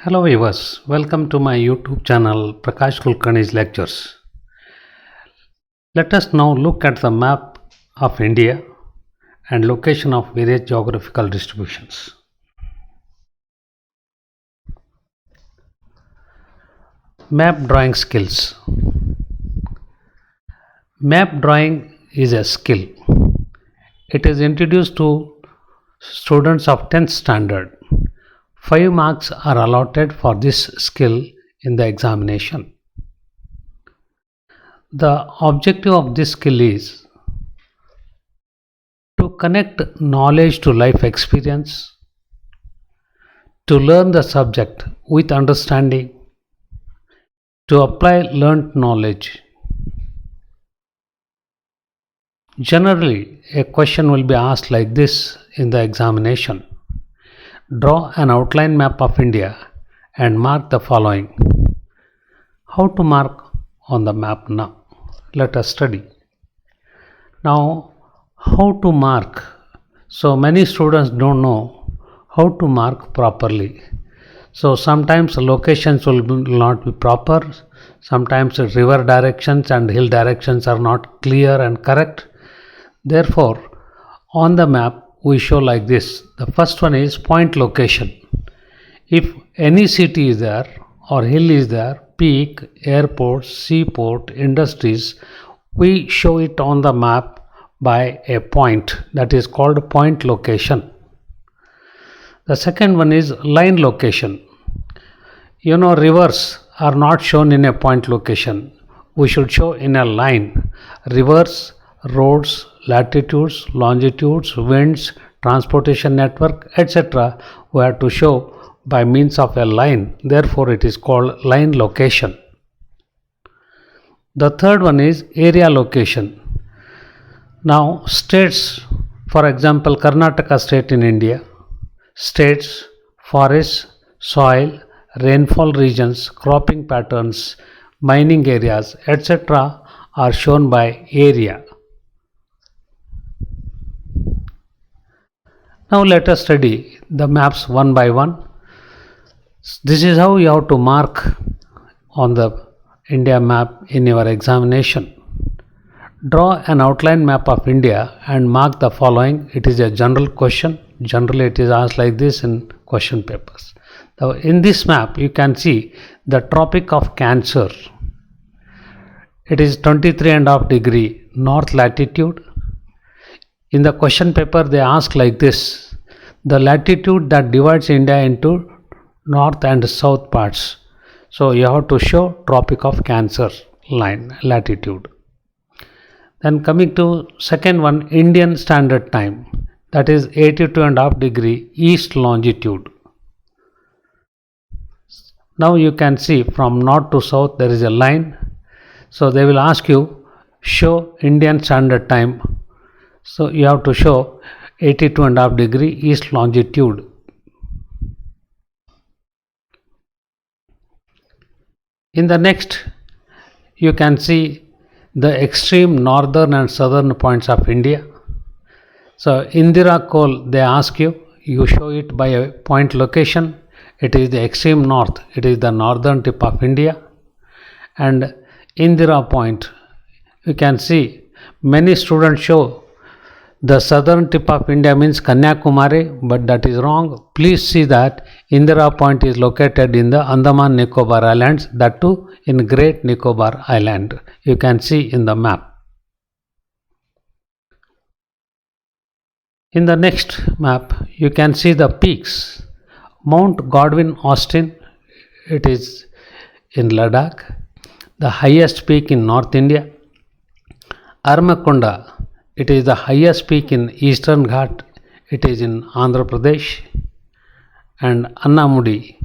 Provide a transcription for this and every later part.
Hello viewers, welcome to my YouTube channel Prakash Kulkarni's lectures. Let us now look at the map of India and location of various geographical distributions. Map drawing skills. Map drawing is a skill. It is introduced to students of 10th standard. 5 marks are allotted for this skill in the examination. The objective of this skill is to connect knowledge to life experience, to learn the subject with understanding, to apply learnt knowledge. Generally, a question will be asked like this in the examination. Draw an outline map of India and mark the following. How to mark on the map now? Let us study. Now, how to mark? So many students don't know how to mark properly. So sometimes locations will not be proper. Sometimes river directions and hill directions are not clear and correct. Therefore, on the map we show like this. The first one is point location. If any city is there or hill is there, peak, airport, seaport, industries, we show it on the map by a point, that is called point location. The second one is line location. Rivers are not shown in a point location. We should show in a line. Rivers, roads, latitudes, longitudes, winds, transportation network, etc. we have to show by means of a line. Therefore, it is called line location. The third one is area location. Now, states, for example, Karnataka state in India, states, forests, soil, rainfall regions, cropping patterns, mining areas, etc. are shown by area. Now let us study the maps one by one. This is how you have to mark on the India map in your examination. Draw an outline map of India and mark the following. It is a general question. Generally it is asked like this in question papers. Now in this map you can see the Tropic of Cancer. It is 23.5 degree north latitude. In the question paper they ask like this, the latitude that divides India into north and south parts. So you have to show Tropic of Cancer line latitude. Then coming to second one, Indian Standard Time, that is 82.5 degree east longitude. Now you can see from north to south there is a line. So they will ask you show Indian Standard Time. So you have to show 82.5 degree east longitude. In the next, you can see the extreme northern and southern points of India. So Indira Col, they ask you, you show it by a point location. It is the extreme north. It is the northern tip of India. And Indira Point, you can see many students show the southern tip of India means Kanyakumari, but that is wrong. Please see that Indira Point is located in the Andaman Nicobar Islands, that too in Great Nicobar Island. You can see in the map. In the next map, you can see the peaks. Mount Godwin Austen, it is in Ladakh, the highest peak in North India. Armakonda, it is the highest peak in Eastern Ghat, it is in Andhra Pradesh. And Annamudi,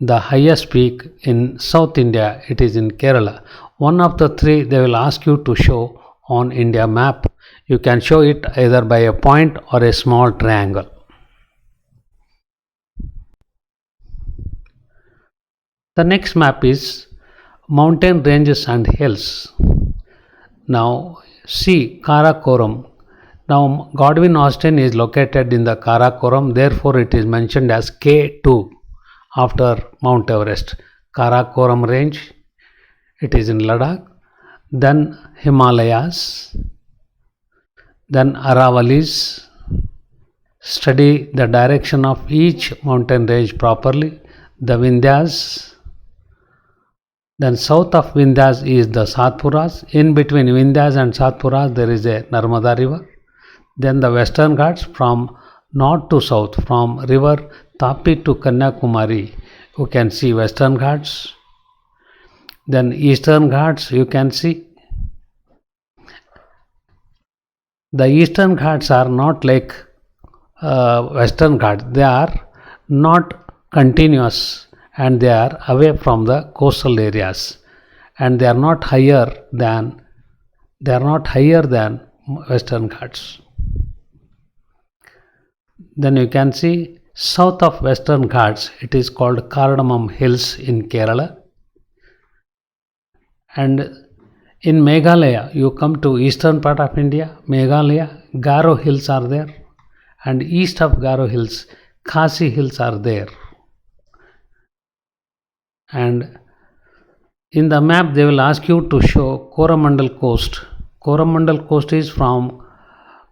the highest peak in South India, it is in Kerala. One of the three they will ask you to show on India map. You can show it either by a point or a small triangle. The next map is mountain ranges and hills. Now see Karakoram. Now Godwin Austen is located in the Karakoram, therefore it is mentioned as K2. after Mount Everest. Karakoram range, it is in Ladakh, then Himalayas, then Aravalis. Study the direction of each mountain range properly. The Vindhyas, then south of Vindhyas is the Satpuras. In between Vindhyas and Satpuras there is a Narmada river. Then the Western Ghats from north to south, from river Tapi to Kanyakumari, you can see Western Ghats. Then Eastern Ghats you can see. The Eastern Ghats are not like Western Ghats, they are not continuous and they are away from the coastal areas, and they are not higher than Western Ghats. Then you can see south of Western Ghats, it is called Cardamom Hills in Kerala. And in Meghalaya, you come to eastern part of India, Meghalaya, Garo Hills are there, and east of Garo Hills, Khasi Hills are there. And in the map they will ask you to show Coromandel coast. Coromandel coast is from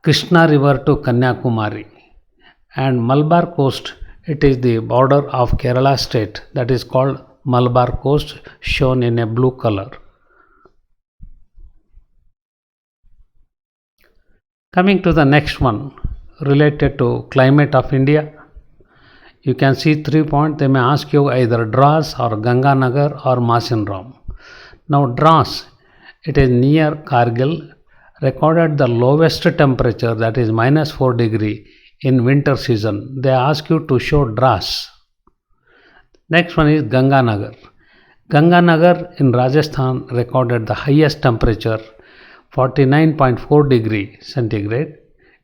Krishna river to Kanyakumari, and Malabar coast, it is the border of Kerala state, that is called Malabar coast, shown in a blue color. Coming to the next one, related to climate of India, you can see 3 points. They may ask you either Dras or Ganganagar or Masinram. Now Dras, it is near Kargil, recorded the lowest temperature, that is -4 degree in winter season. They ask you to show Dras. Next one is Ganganagar. Ganganagar in Rajasthan recorded the highest temperature, 49.4 degree centigrade.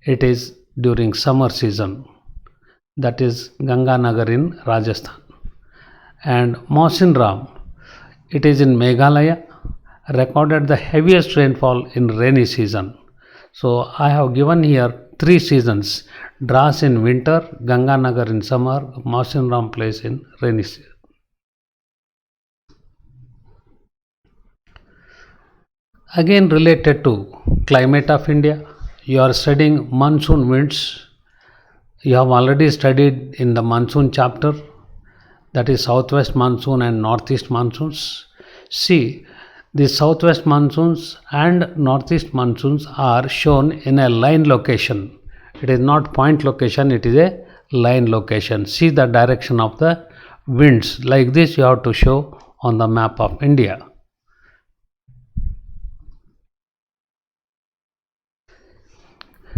It is during summer season. That is Ganganagar in Rajasthan. And Mausinram, it is in Meghalaya, recorded the heaviest rainfall in rainy season. So I have given here 3 seasons: Dras in winter, Ganganagar in summer, Mausinram place in rainy season. Again related to climate of India, you are studying monsoon winds. You have already studied in the monsoon chapter, that is southwest monsoon and northeast monsoons. See, the southwest monsoons and northeast monsoons are shown in a line location. It is not point location, it is a line location. See the direction of the winds. Like this you have to show on the map of India.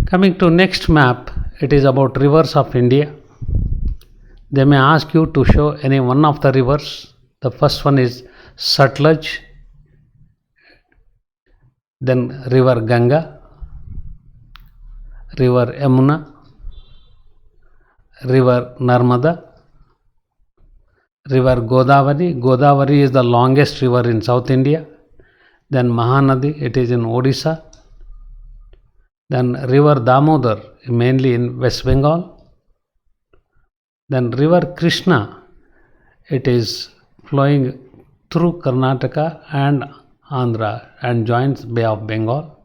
Coming to next map, it is about rivers of India. They may ask you to show any one of the rivers. The first one is Satluj, then river Ganga, river Yamuna, river Narmada, river Godavari. Godavari is the longest river in South India. Then Mahanadi, it is in Odisha. Then river Damodar, mainly in West Bengal. Then river Krishna, it is flowing through Karnataka and Andhra and joins Bay of Bengal.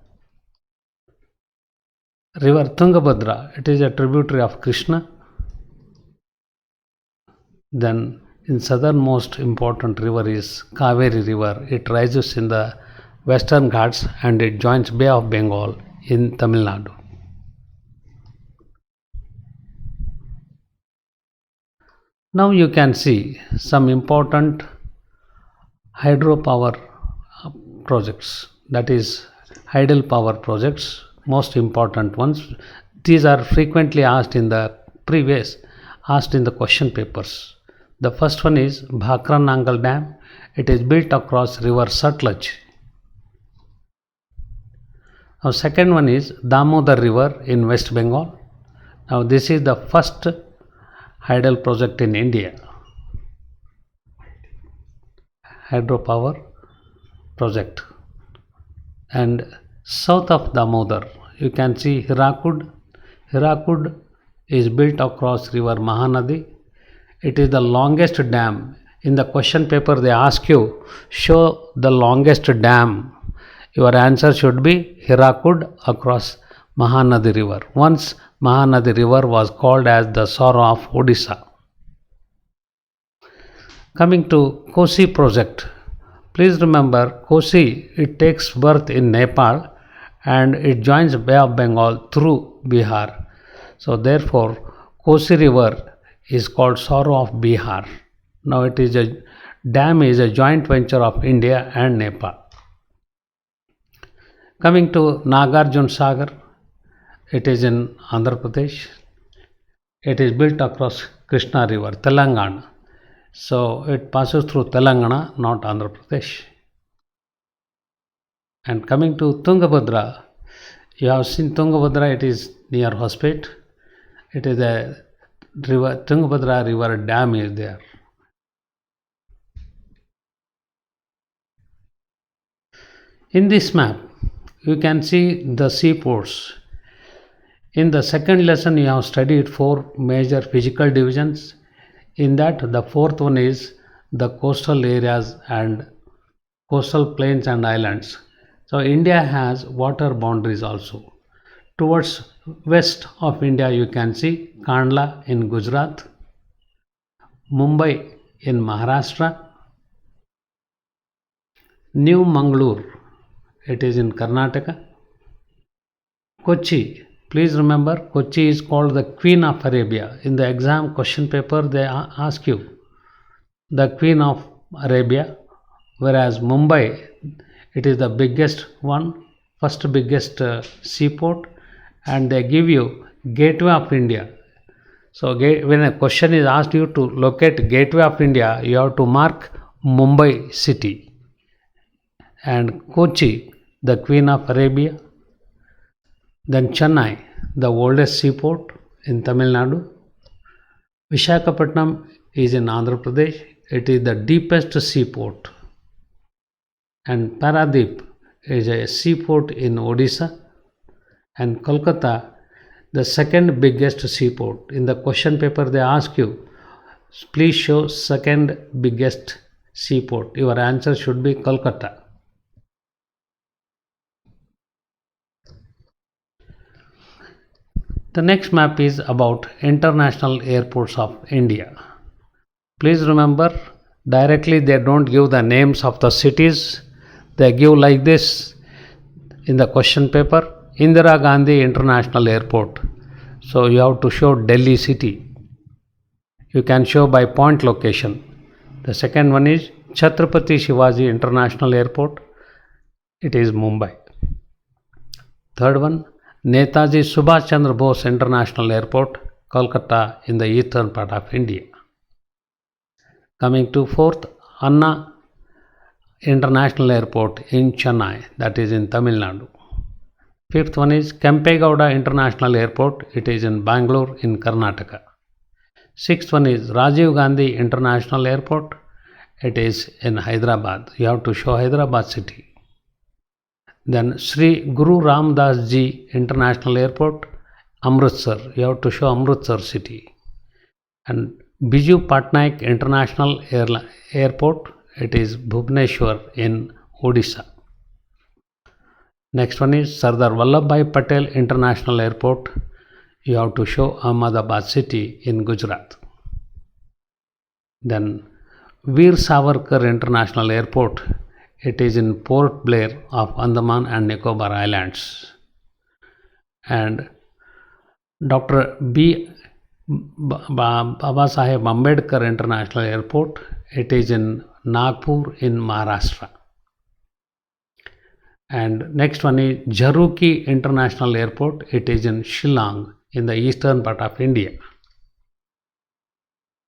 River Tungabhadra, it is a tributary of Krishna. Then in southernmost important river is Kaveri river. It rises in the Western Ghats and it joins Bay of Bengal in Tamil Nadu. Now you can see some important hydropower projects, that is tidal power projects, most important ones. These are frequently asked in the question papers. The first one is Bhakra Nangal Dam. It is built across river Satluj. Now second one is Damodar river in West Bengal. Now this is the first hydel project in India, hydropower project. And south of Damodar you can see Hirakud. Hirakud is built across river Mahanadi. It is the longest dam. In the question paper, they ask you, show the longest dam. Your answer should be Hirakud across Mahanadi River. Once Mahanadi River was called as the sorrow of Odisha. Coming to Kosi project. Please remember Kosi, it takes birth in Nepal and it joins Bay of Bengal through Bihar. So therefore Kosi river is called sorrow of Bihar. Now it is a dam is a joint venture of India and Nepal. Coming to Nagarjun Sagar, it is in Andhra Pradesh. It is built across Krishna river, Telangana. So it passes through Telangana, not Andhra Pradesh. And coming to Tungabhadra, you have seen Tungabhadra, it is near Hospet. It is a river, Tungabhadra river dam is there. In this map, you can see the seaports. In the second lesson, you have studied 4 major physical divisions. In that, the fourth one is the coastal areas and coastal plains and islands. So India has water boundaries also. Towards west of India, you can see Kandla in Gujarat, Mumbai in Maharashtra, New Mangalore, it is in Karnataka, Kochi. Please remember, Kochi is called the Queen of Arabia. In the exam question paper, they ask you the Queen of Arabia, whereas Mumbai, it is the biggest one, first biggest seaport, and they give you Gateway of India. So when a question is asked you to locate Gateway of India, you have to mark Mumbai city, and Kochi, the Queen of Arabia. Then Chennai, the oldest seaport in Tamil Nadu. Visakhapatnam is in Andhra Pradesh. It is the deepest seaport. And Paradeep is a seaport in Odisha. And Kolkata, the second biggest seaport. In the question paper, they ask you, please show second biggest seaport. Your answer should be Kolkata. The next map is about international airports of India. Please remember, directly they don't give the names of the cities. They give like this in the question paper, Indira Gandhi International Airport. So you have to show Delhi city. You can show by point location. The second one is Chhatrapati Shivaji International Airport. It is Mumbai. Third one, Netaji Subhash Chandra Bose International Airport, Kolkata in the eastern part of India. Coming to fourth, Anna International Airport in Chennai, that is in Tamil Nadu. Fifth one is Kempegowda International Airport, it is in Bangalore in Karnataka. Sixth one is Rajiv Gandhi International Airport, it is in Hyderabad. You have to show Hyderabad city. Then Sri Guru Ram Das Ji International Airport, Amritsar. You have to show Amritsar city. And Biju Patnaik International Airport, it is Bhubaneswar in Odisha. Next one is Sardar Vallabhbhai Patel International Airport. You have to show Ahmedabad city in Gujarat. Then Veer Savarkar International Airport, it is in Port Blair of Andaman and Nicobar Islands. And Dr. Baba Saheb Ambedkar International Airport, it is in Nagpur in Maharashtra. And next one is Jharuki International Airport, it is in Shillong in the eastern part of India.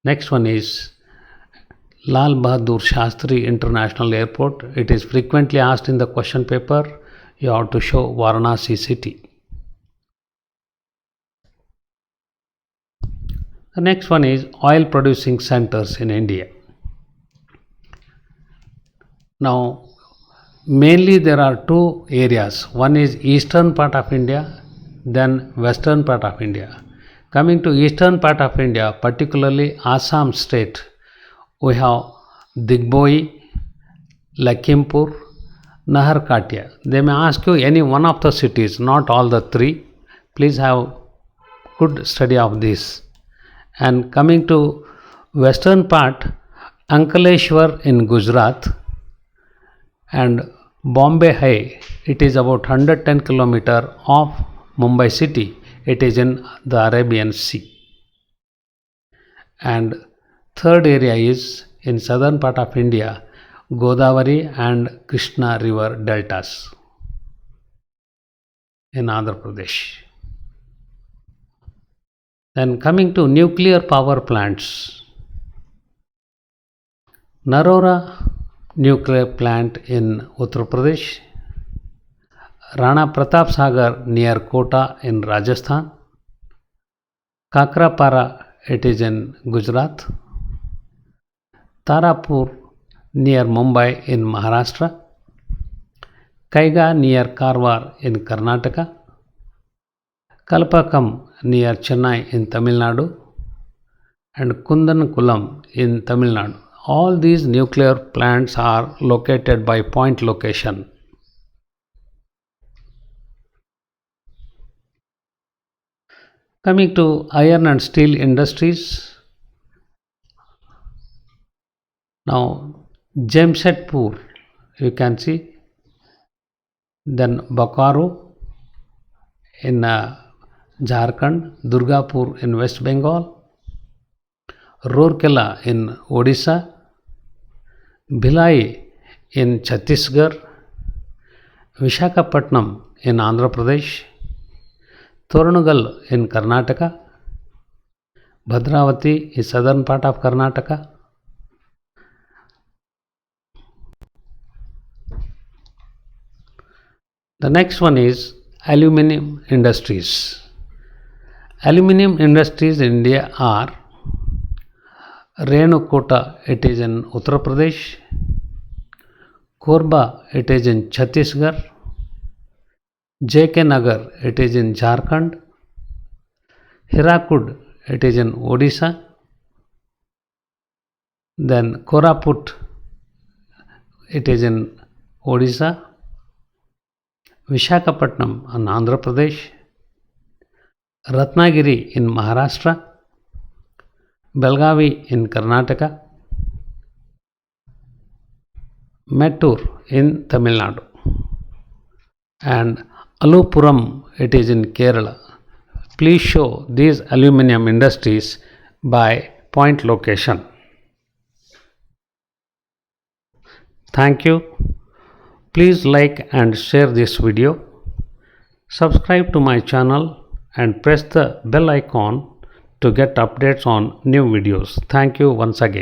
Next one is Lal Bahadur Shastri International Airport. It is frequently asked in the question paper. You have to show Varanasi city. The next one is oil producing centers in India. Now, mainly there are 2 areas. One is eastern part of India, then western part of India. Coming to eastern part of India, particularly Assam state, we have Digboi, Lakhimpur, Naharkatia. They may ask you any one of the cities, not all the three. Please have good study of this. And coming to western part, Ankaleshwar in Gujarat and Bombay High, it is about 110 km off Mumbai city. It is in the Arabian Sea. And third area is in southern part of India, Godavari and Krishna river deltas in Andhra Pradesh. Then coming to nuclear power plants, Narora nuclear plant in Uttar Pradesh, Rana Pratap Sagar near Kota in Rajasthan, Kakrapara it is in Gujarat, Tarapur near Mumbai in Maharashtra, Kaiga near Karwar in Karnataka, Kalpakam near Chennai in Tamil Nadu, and Kundankulam in Tamil Nadu. All these nuclear plants are located by point location. Coming to iron and steel industries, now Jamshedpur you can see, then Bokaro in Jharkhand, Durgapur in West Bengal, Rourkela in Odisha, Bhilai in Chhattisgarh, Vishakhapatnam in Andhra Pradesh, Toranugal in Karnataka, Bhadravati is southern part of Karnataka, the next one is aluminum industries. Aluminum industries in India are Renukota, it is in Uttar Pradesh, Korba, it is in Chhattisgarh, JK Nagar, it is in Jharkhand, Hirakud, it is in Odisha, then Koraput, it is in Odisha, Vishakhapatnam in Andhra Pradesh, Ratnagiri in Maharashtra, Belgavi in Karnataka, Mettur in Tamil Nadu, and Alupuram it is in Kerala. Please show these aluminum industries by point location. Thank you. Please like and share this video. Subscribe to my channel and press the bell icon to get updates on new videos. Thank you once again.